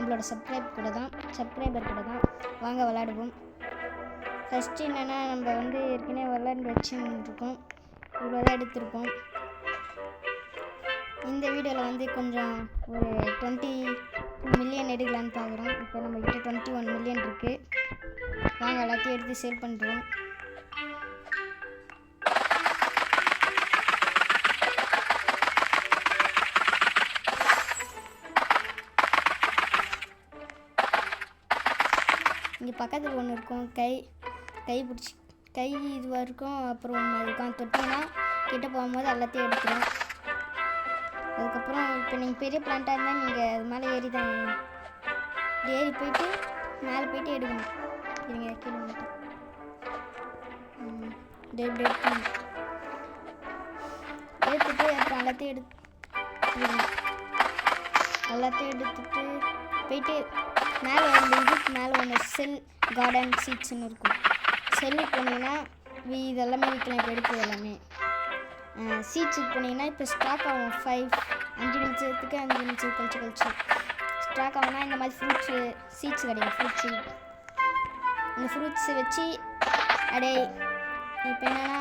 நம்மளோட சப்ஸ்கிரைபர் கூட தான். வாங்க விளையாடுவோம். ஃபஸ்ட்டு என்னென்னா நம்ம வந்து ஏற்கனவே விளையாண்டு வச்சுருக்கோம். இவ்வளோ தான் எடுத்திருக்கோம். இந்த வீடியோவில் வந்து கொஞ்சம் ஒரு 22 மில்லியன் எடுக்கலான்னு பார்க்குறோம். இப்போ நம்மக்கிட்ட 21 மில்லியன் இருக்குது. வாங்க எல்லாத்தையும் எடுத்து சேல் பண்ணுறோம். இங்கே பக்கத்தில் ஒன்று இருக்கும், கை பிடிச்சி கை இதுவாக இருக்கும். அப்புறம் ஒன்று இருக்கும், தொட்டிங்கன்னா கிட்ட போகும்போது எல்லாத்தையும் எடுத்துரும். அதுக்கப்புறம் இப்போ நீங்கள் பெரிய பிளான்ட்டாக இருந்தால் நீங்கள் அது மேலே ஏறி போயிட்டு மேலே போயிட்டு எடுக்கணும். இருங்க கீழே வந்துட்டு எடுத்துட்டு அப்புறம் எல்லாத்தையும் எடுத்துட்டு போயிட்டு மேலே இதுக்கு மேலே ஒன்று செல் கார்டன் சீட்ஸ்ன்னு இருக்கும். செல்லு போனீங்கன்னா இதெல்லாமே விற்கலாம். இப்போ எடுக்கிறது எல்லாமே சீட்ஸுக்கு போனீங்கன்னா இப்போ ஸ்டாக் ஆகும். 5 நிமிஷத்துக்கு 5 நிமிஷம் கழிச்சு ஸ்டாக் ஆகும்னா இந்த மாதிரி சீட்ஸ் கிடைக்கும். இந்த ஃப்ரூட்ஸு வச்சு அப்படியே இப்போ என்னென்னா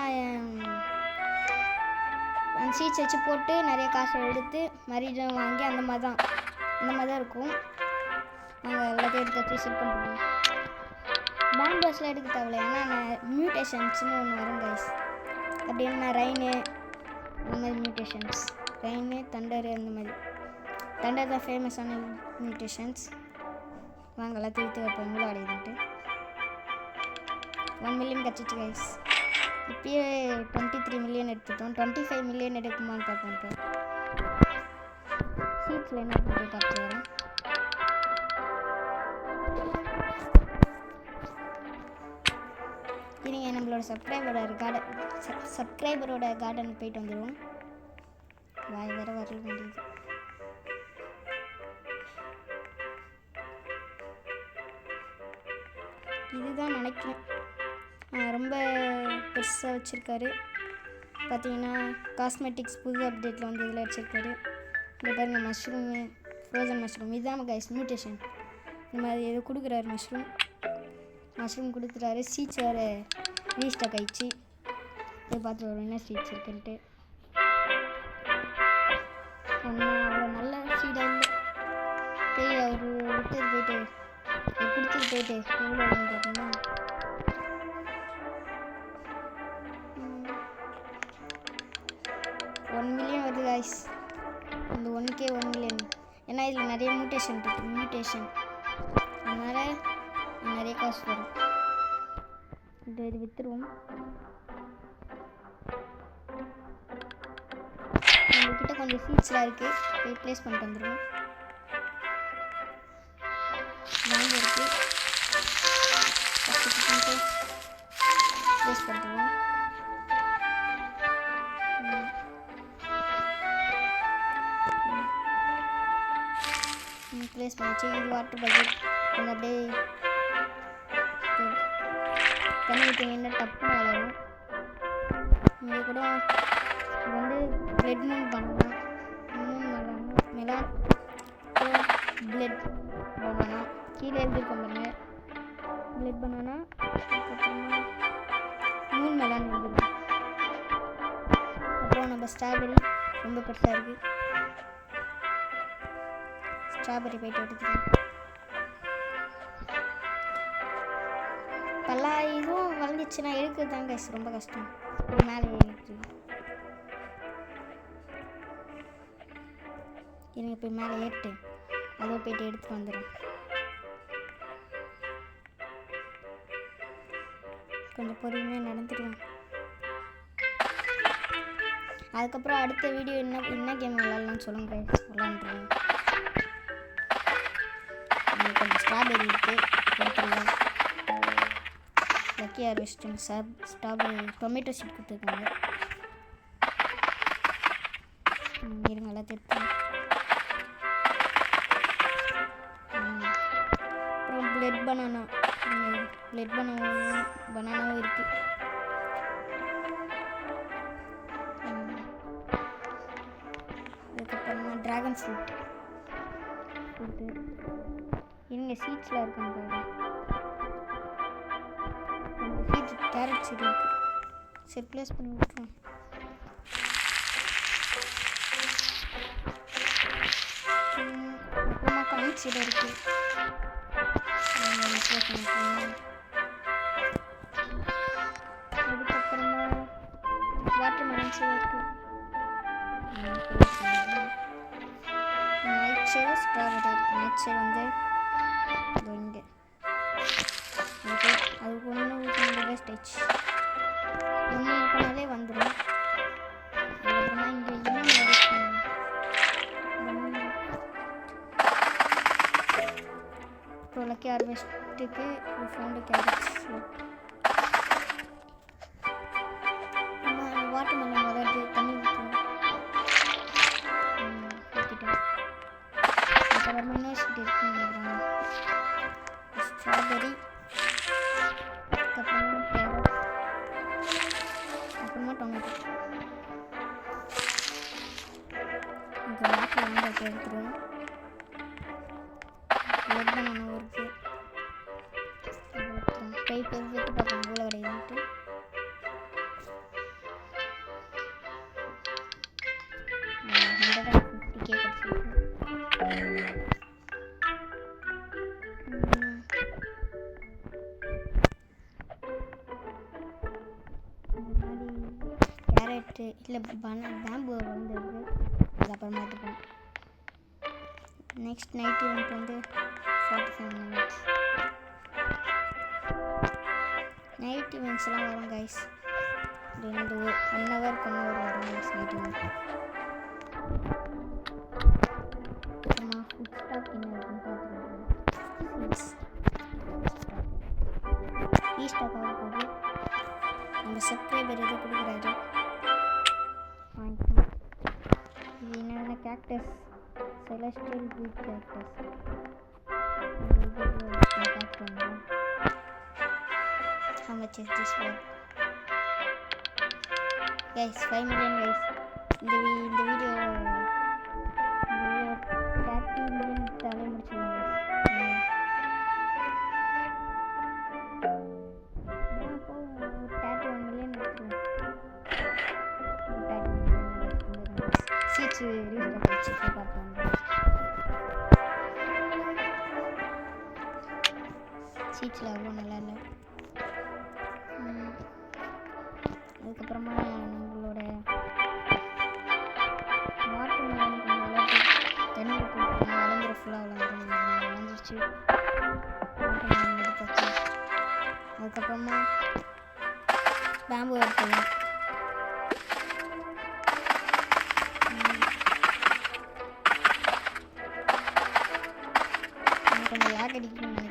அந்த சீட்ஸ் வச்சு போட்டு நிறைய காசை எடுத்து மறுபடியும் வாங்கி அந்த மாதிரி தான் இருக்கும். நாங்கள் எல்லாத்தையும் எடுத்து வச்சு செட் பண்ணுறோம். பேம்பர்ஸ்லாம் எடுக்க தேவையில்ல, ஏன்னா மியூட்டேஷன்ஸ்னு ஒன்று வரும் கைஸ். அப்படின்னா ரெயினு அந்த மாதிரி மியூட்டேஷன்ஸ், ரெயினு தண்டரு அந்த மாதிரி. தண்டர் தான் ஃபேமஸான மியூட்டேஷன்ஸ். வாங்க எல்லாத்தையும் விற்று வைப்போம் எவ்வளோ அடையுதுன்ட்டு. 1 மில்லியன் கிடச்சிச்சு கைஸ். இப்போயே 23 மில்லியன் எடுத்துட்டோம். 25 மில்லியன் எடுக்குமான்னு பார்ப்போம். இப்போ சீட்ஸில் என்ன போட்டு காப்பிட்டு வரேன். சரிங்க, நம்மளோட சப்ஸ்கிரைபரோட கார்டன் போயிட்டு வந்துடுவோம். வாய் வேறு வரல வேண்டியது. இதுதான் நினைக்கிறேன். ரொம்ப பெருசாக வச்சுருக்காரு. பார்த்தீங்கன்னா காஸ்மெட்டிக்ஸ் புது அப்டேட்டில் வந்து இதில் வச்சுருக்காரு. இந்த பாருங்கள் மஷ்ரூமு, ஃப்ரோசன் மஷ்ரூம். இதுதான் கைஸ் மியூட்டேஷன். இந்த மாதிரி எது கொடுக்குறாரு, மஷ்ரூம் கொடுக்குறாரு. சீட்ஸ் வேறு ரீஸ்டாக் ஆகிடுச்சு. இதை பார்த்து வரும் என்ன சீட்ஸ் இருக்குன்ட்டு. ஒன்றும் அவ்வளோ நல்ல சீடாக இல்லை. போய் அவர் கொடுத்துட்டு போயிட்டு எவ்வளோ பார்த்தீங்கன்னா 1 மில்லியன் வருது காய்ஸ். இந்த 1K 1 மில்லியன். ஏன்னா இதில் நிறைய மியூட்டேஷன் அதனால் நிறைய காசு வரும். இது விற்றுருவோம். நம்மக்கிட்ட கொஞ்சம் சீட்ஸ்லாம் இருக்குது. போய் ப்ளேஸ் பண்ணிட்டு வந்துடுவோம். வாங்க இருக்குது ப்ளேஸ் பண்ணிடுவோம். ப்ளேஸ் பண்ணிச்சு. இது வாட்டர் பக்கெட் கொஞ்சம் அப்படியே தண்ணி ஊற்றிங்கன்னா டப்புன்னு வளரும். இங்கே கூட இது வந்து பிளட் மூன் பண்ணலாம். மெலான் பிளட் பண்ணனா கீழே எழுதிருக்கோம் பாருங்க. பிளட் பண்ணனா அதுக்கப்புறமா மூன் மெலான் வந்துடும். அப்புறம் நம்ம ஸ்ட்ராபெரி ரொம்ப பெருசாக இருக்குது. ஸ்ட்ராபெரி போயிட்டு எடுத்துக்கலாம். எல்லா இதுவும் வளர்ந்துச்சுன்னா எடுக்கிறது தாங்க ரொம்ப கஷ்டம். மேலே ஏறிட்டு இருங்க, போய் மேலே ஏறிட்டு அதோ போயிட்டு எடுத்து வந்துடும். கொஞ்சம் பொறுமையாக நடந்துடுவோம். அதுக்கப்புறம் அடுத்த வீடியோ என்ன கேம் விளாட்லான்னு சொல்லுங்க. விளாண்டுருவோம். கொஞ்சம் ஸ்ட்ராபெரி இருக்குது கொடுத்துருவோம். Lucky harvesting strawberry tomato seed கொடுத்துருக்காங்க. இருங்க எல்லாத்தையும் எடுத்துருவோம். அப்புறம் பிளட் பனானாவும் இருக்குது. அதுக்கப்புறமா ட்ராகன் ஃப்ரூட் ஃப்ரூட்டு இருங்க சீட்ஸில் இருக்கும் பாருங்க சீட்ஸ் கேரட் சீட் இருக்குது சரி ப்ளேஸ் பண்ணி விட்டுருவோம் அப்புறமா கமிட் சீட் இருக்குது அதுக்கப்புறமா வாட்டர் மெலன் சீட் இருக்குது நைட் ஷேடு ஸ்ட்ராபெரி இருக்குது நைட் ஷேடு வந்து இங்கே அதுக்கு ஒன்று ஊற்றி வேஸ்டேஜ் ஒன்று பண்ணாலே வந்துடும் அதுக்கப்புறமா இங்கே இன்னும் அப்புறம் லக்கி ஹார்வெஸ்ட்டுக்கு ஃபவுண்டு கேரட்ஸ் வாட்டர் மெலன் வளருது தண்ணி ஊற்றணும் ஊற்றிட்டோம் அதுக்கப்புறமா இன்னொரு சீட் இருக்குன்னு நினைக்கிறாங்க ஸ்ட்ராபெரி அதுக்கப்புறமா கேரட் அப்புறமா டொமேட்டோ இங்கே வாட்டர் வாங்கிட்டு எடுத்துருவோம் ரெட் பனானா இருக்குது கை பெருக்கிட்டு பார்ப்போம் எவ்வளோ கிடையாதுன்ட்டு $150K கிடச்சிருக்கு கேரட்டு இல்லை பேம்பு வந்துருக்கு அதுக்கப்புறமா எடுத்துப்போம் நெக்ஸ்ட் நைட் ஈவெண்ட் வந்து 45 minutes நைட் ஈவெண்ட்ஸ்லாம் வரும் கைஸ் 1 ஹவருக்கு 1 ஹவர் வரும் கைஸ் நைட் ஈவெண்ட் அப்புறமா ஃபுட் ஸ்டாக் என்ன இருக்குன்னு பார்த்துக்கலாம் ஸ்டாக் ஆக போகுது நம்ம சப்ஸ்கிரைபர் எது கொடுக்குறாரு வாங்கிக்கணும் இது என்னென்ன கேக்டஸ் செலஸ்டியல் வீட் cactus how much is this worth guys 5 million guys இந்த வீடியோ 30 million தாலே முடிச்சிடுங்க அப்போ 31 million சீட்ஸ் ரீஸ்டாக் ஆச்சு பார்ப்போம் சீட்ஸில் அவ்வளோ நல்லா இல்லை அதுக்கப்புறமா நம்மளோட வாட்டர் மெலன் கொஞ்சம் வளர்த்து தண்ணி ஊற்றி வளர்ந்துரு ஃபுல்லாக வளர்ந்துருச்சு வாட்டர் மெலன் எடுத்தாச்சு அதுக்கப்புறமா பேம்பு எடுத்துக்கலாம் கொஞ்சம் லேக் அடிக்கணும்னு